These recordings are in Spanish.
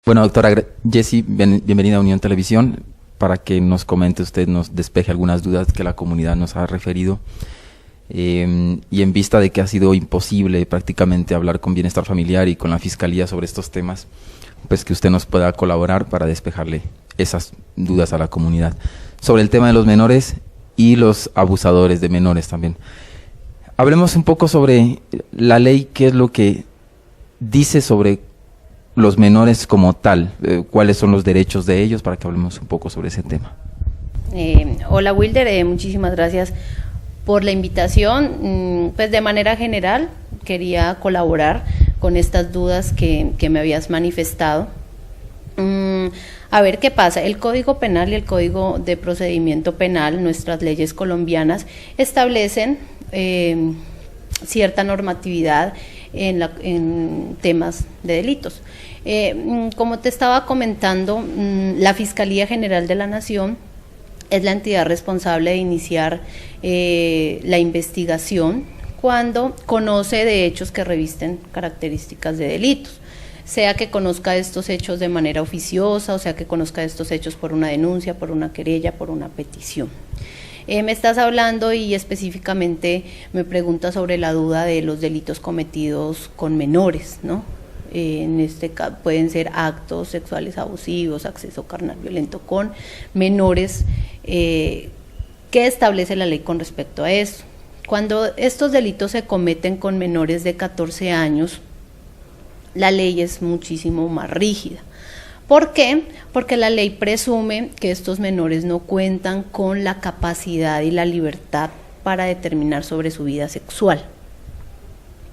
Bueno, doctora Jessie, bienvenida a Unión Televisión, para que nos comente usted, nos despeje algunas dudas que la comunidad nos ha referido. Y en vista de que ha sido imposible prácticamente hablar con Bienestar Familiar y con la Fiscalía sobre estos temas, pues que usted nos pueda colaborar para despejarle esas dudas a la comunidad. Sobre el tema de los menores y los abusadores de menores también. Hablemos un poco sobre la ley, qué es lo que dice sobre los menores como tal, cuáles son los derechos de ellos, para que hablemos un poco sobre ese tema. Hola Wilder, muchísimas gracias por la invitación. Pues de manera general quería colaborar con estas dudas que me habías manifestado. A ver qué pasa. El Código Penal y el Código de Procedimiento Penal, nuestras leyes colombianas, establecen cierta normatividad en temas de delitos. Como te estaba comentando, la Fiscalía General de la Nación es la entidad responsable de iniciar la investigación cuando conoce de hechos que revisten características de delitos, sea que conozca estos hechos de manera oficiosa, o sea que conozca estos hechos por una denuncia, por una querella, por una petición. Me estás hablando y específicamente me preguntas sobre la duda de los delitos cometidos con menores, ¿no? En este caso pueden ser actos sexuales abusivos, acceso carnal violento con menores. ¿Qué establece la ley con respecto a eso? Cuando estos delitos se cometen con menores de 14 años, la ley es muchísimo más rígida. ¿Por qué? Porque la ley presume que estos menores no cuentan con la capacidad y la libertad para determinar sobre su vida sexual.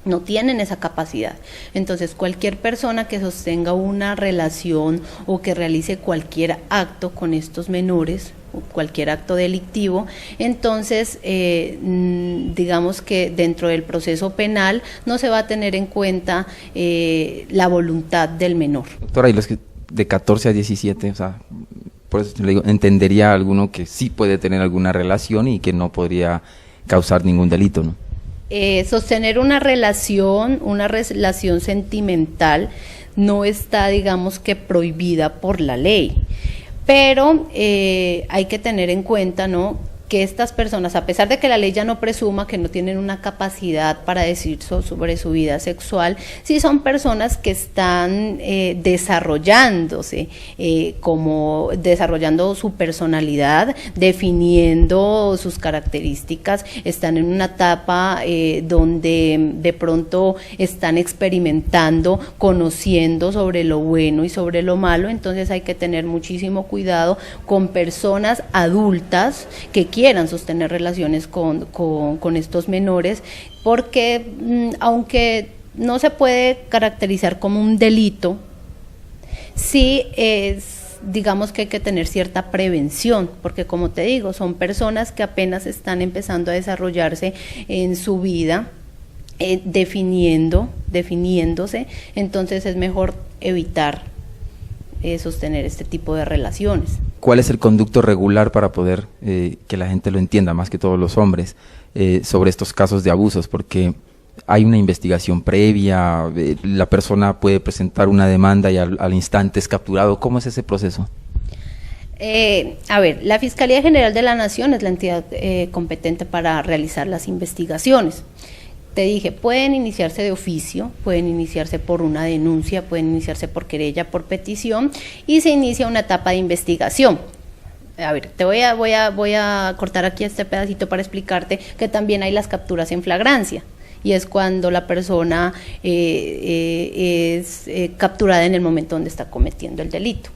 No tienen esa capacidad. Entonces, cualquier persona que sostenga una relación o que realice cualquier acto con estos menores, cualquier acto delictivo, entonces digamos que dentro del proceso penal no se va a tener en cuenta la voluntad del menor. Doctora, y los que de 14 a 17, o sea, por eso le digo, entendería alguno que sí puede tener alguna relación y que no podría causar ningún delito, ¿no? Sostener una relación sentimental no está, digamos que prohibida por la ley, pero hay que tener en cuenta, ¿no?, que estas personas, a pesar de que la ley ya no presuma que no tienen una capacidad para decir sobre su vida sexual, sí son personas que están desarrollándose, como desarrollando su personalidad, definiendo sus características, están en una etapa donde de pronto están experimentando, conociendo sobre lo bueno y sobre lo malo. Entonces hay que tener muchísimo cuidado con personas adultas que quieran sostener relaciones con estos menores, porque aunque no se puede caracterizar como un delito, sí es, digamos que hay que tener cierta prevención, porque como te digo, son personas que apenas están empezando a desarrollarse en su vida, definiéndose, entonces es mejor evitar sostener este tipo de relaciones. ¿Cuál es el conducto regular para poder que la gente lo entienda, más que todos los hombres, sobre estos casos de abusos? Porque hay una investigación previa, la persona puede presentar una demanda y al instante es capturado. ¿Cómo es ese proceso? A ver, la Fiscalía General de la Nación es la entidad competente para realizar las investigaciones. Te dije, pueden iniciarse de oficio, pueden iniciarse por una denuncia, pueden iniciarse por querella, por petición, y se inicia una etapa de investigación. A ver, voy a cortar aquí este pedacito para explicarte que también hay las capturas en flagrancia, y es cuando la persona es capturada en el momento donde está cometiendo el delito.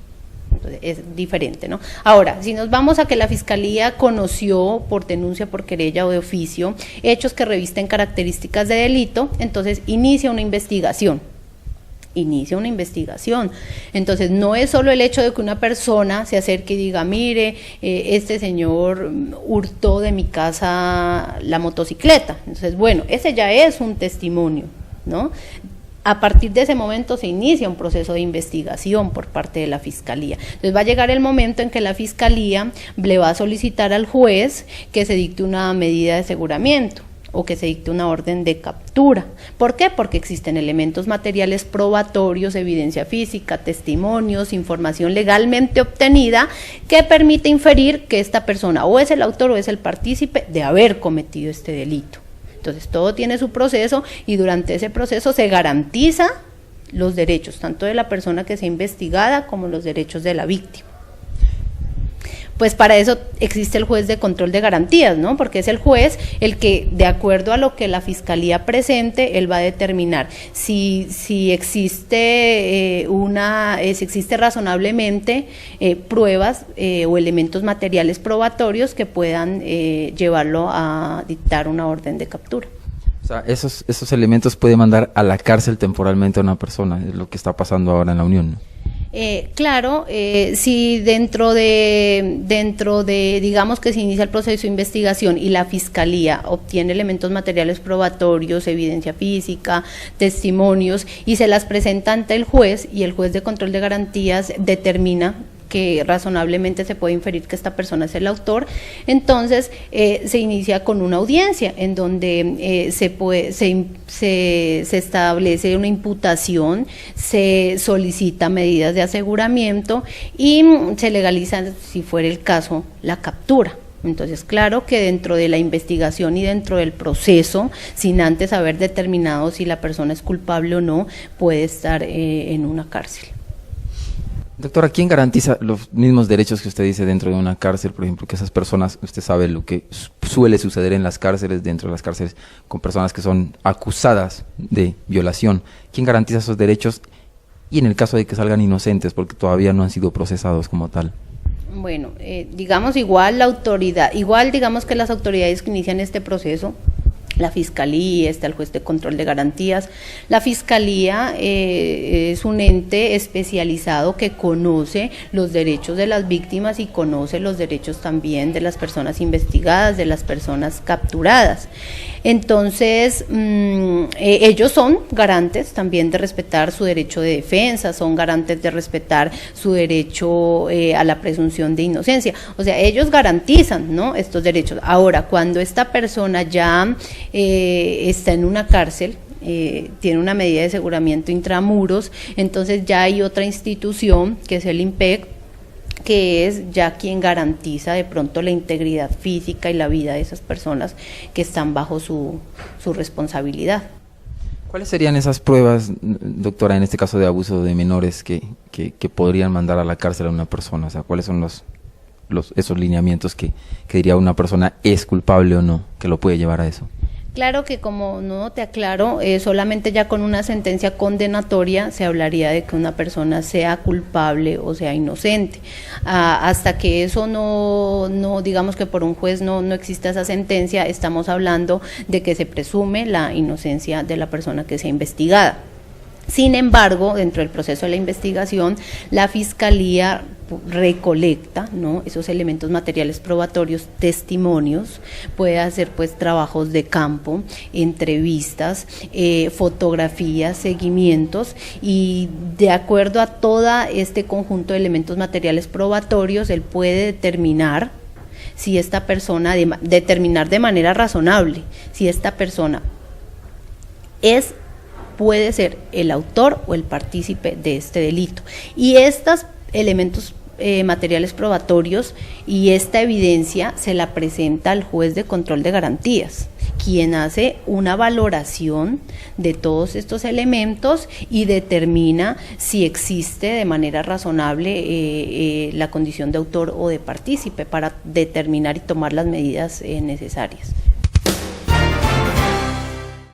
Entonces, es diferente, ¿no? Ahora, si nos vamos a que la Fiscalía conoció por denuncia, por querella o de oficio hechos que revisten características de delito, entonces inicia una investigación. Entonces, no es solo el hecho de que una persona se acerque y diga, mire, este señor hurtó de mi casa la motocicleta. Entonces, bueno, ese ya es un testimonio, ¿no? A partir de ese momento se inicia un proceso de investigación por parte de la Fiscalía. Entonces va a llegar el momento en que la Fiscalía le va a solicitar al juez que se dicte una medida de aseguramiento. o que se dicte una orden de captura. ¿Por qué? Porque existen elementos materiales probatorios, evidencia física, testimonios, información legalmente obtenida que permite inferir que esta persona o es el autor o es el partícipe de haber cometido este delito. Entonces todo tiene su proceso y durante ese proceso se garantiza los derechos, tanto de la persona que sea investigada como los derechos de la víctima. Pues para eso existe el juez de control de garantías, ¿no? Porque es el juez el que, de acuerdo a lo que la Fiscalía presente, él va a determinar si existe si existe razonablemente pruebas o elementos materiales probatorios que puedan llevarlo a dictar una orden de captura. O sea, esos elementos pueden mandar a la cárcel temporalmente a una persona, es lo que está pasando ahora en la Unión, ¿no? Claro, si dentro de, digamos que se inicia el proceso de investigación y la Fiscalía obtiene elementos materiales probatorios, evidencia física, testimonios, y se las presenta ante el juez, y el juez de control de garantías determina que razonablemente se puede inferir que esta persona es el autor, entonces se inicia con una audiencia en donde se establece una imputación, se solicita medidas de aseguramiento y se legaliza, si fuera el caso, la captura. Entonces, claro que dentro de la investigación y dentro del proceso, sin antes haber determinado si la persona es culpable o no, puede estar en una cárcel. Doctora, ¿quién garantiza los mismos derechos que usted dice dentro de una cárcel? Por ejemplo, que esas personas, usted sabe lo que suele suceder en las cárceles, dentro de las cárceles, con personas que son acusadas de violación. ¿Quién garantiza esos derechos? Y en el caso de que salgan inocentes, porque todavía no han sido procesados como tal. Bueno, digamos digamos que las autoridades que inician este proceso, la Fiscalía, está el juez de control de garantías. La Fiscalía es un ente especializado que conoce los derechos de las víctimas y conoce los derechos también de las personas investigadas, de las personas capturadas. Entonces, ellos son garantes también de respetar su derecho de defensa, son garantes de respetar su derecho a la presunción de inocencia. O sea, ellos garantizan, ¿no?, estos derechos. Ahora, cuando esta persona ya está en una cárcel, tiene una medida de aseguramiento intramuros, entonces ya hay otra institución, que es el IMPEC, que es ya quien garantiza de pronto la integridad física y la vida de esas personas que están bajo su responsabilidad. ¿Cuáles serían esas pruebas, doctora, en este caso de abuso de menores, que podrían mandar a la cárcel a una persona? O sea, ¿cuáles son esos lineamientos que diría una persona es culpable o no, que lo puede llevar a eso? Claro que, como no te aclaro, solamente ya con una sentencia condenatoria se hablaría de que una persona sea culpable o sea inocente. Hasta que eso no digamos que por un juez no exista esa sentencia, estamos hablando de que se presume la inocencia de la persona que sea investigada. Sin embargo, dentro del proceso de la investigación, la Fiscalía recolecta, ¿no?, esos elementos materiales probatorios, testimonios, puede hacer pues trabajos de campo, entrevistas, fotografías, seguimientos, y de acuerdo a todo este conjunto de elementos materiales probatorios, él puede determinar si esta persona, determinar de manera razonable si esta persona puede ser el autor o el partícipe de este delito. Y estos elementos materiales probatorios y esta evidencia se la presenta al juez de control de garantías, quien hace una valoración de todos estos elementos y determina si existe de manera razonable la condición de autor o de partícipe para determinar y tomar las medidas necesarias.